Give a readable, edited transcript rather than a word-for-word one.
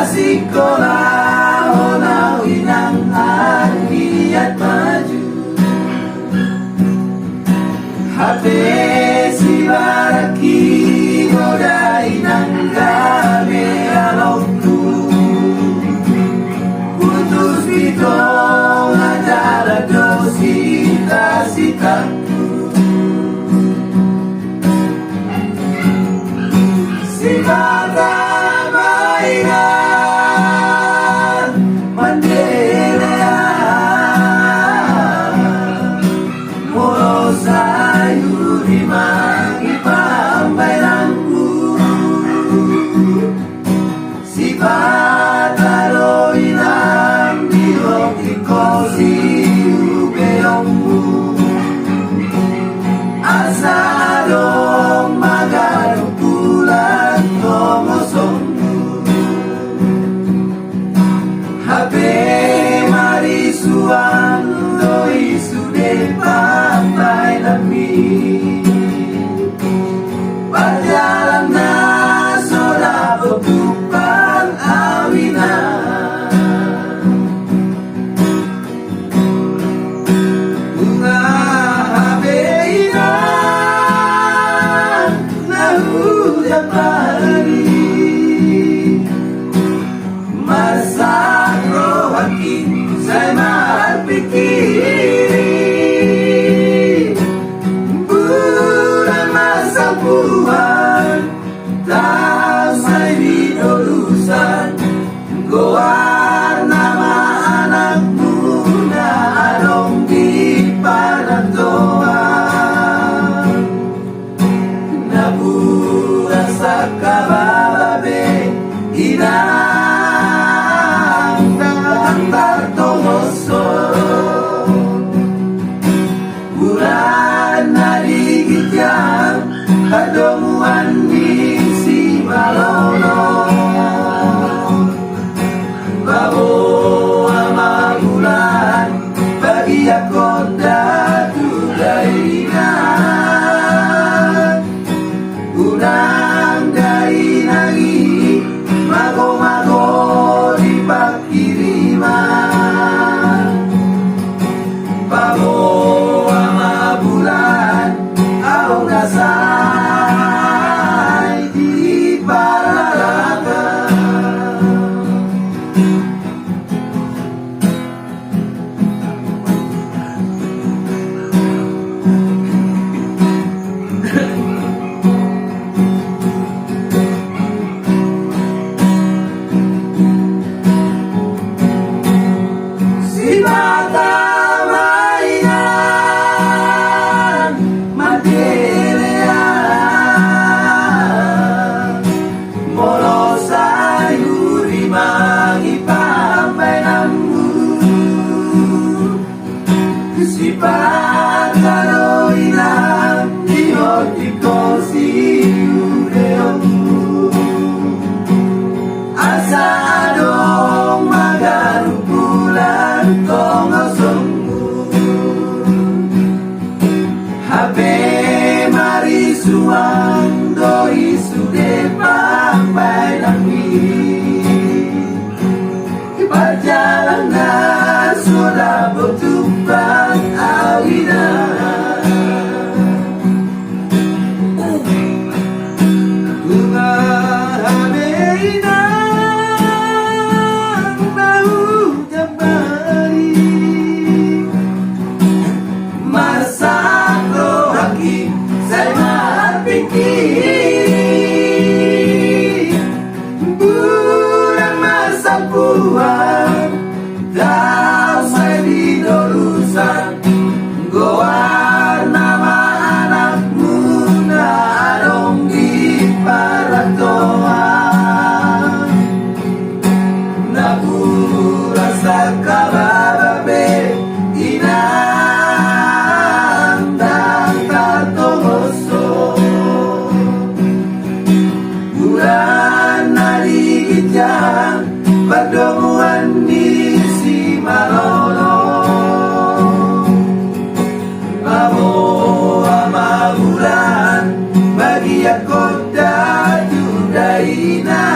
sekolah honau inang niat maju HP si baraki goda inang gabe alokku putus bitong adalah cita-citaku si mata mainan mandelea molo sayuri mangi pambailanku si pataro inang dihoki kosi ubeongmu asadong magaru pulang tongosongmu HP mari suang doi sude papai nami perjalanan soda bebukan awinan bunga HP inan nahu japari masa rohaki saya mahal pikir bulan masa puan tak saya didolusan goar nama anak muda adong di padang toa nabu rasa kababe inang tantar tomoso bulan nadigityan kadomuan di si malono babo ama bulan bagi aku datu dainan unang dainagi mago-mago di pakiriman babo ama bulan au nasay di paralagan si mata mainan mandelea molo sayuri mangi pambailanmu si pataro inang dihoti kosi udeongmu asa adong magaru bulan tongosongmu HP mari suang doi sude pambailangi perjalanan sudah bertumpang awinan bunga habeinan bau jambari masa rohaki saya mahal pikir bulan masa puan damai di dolusan goar nama anak muda adong di paratoan nabu rasa kababe inang tantar tomoso bulan naligityan perdomuan di si malono babo ama bulan bagi aku datu daina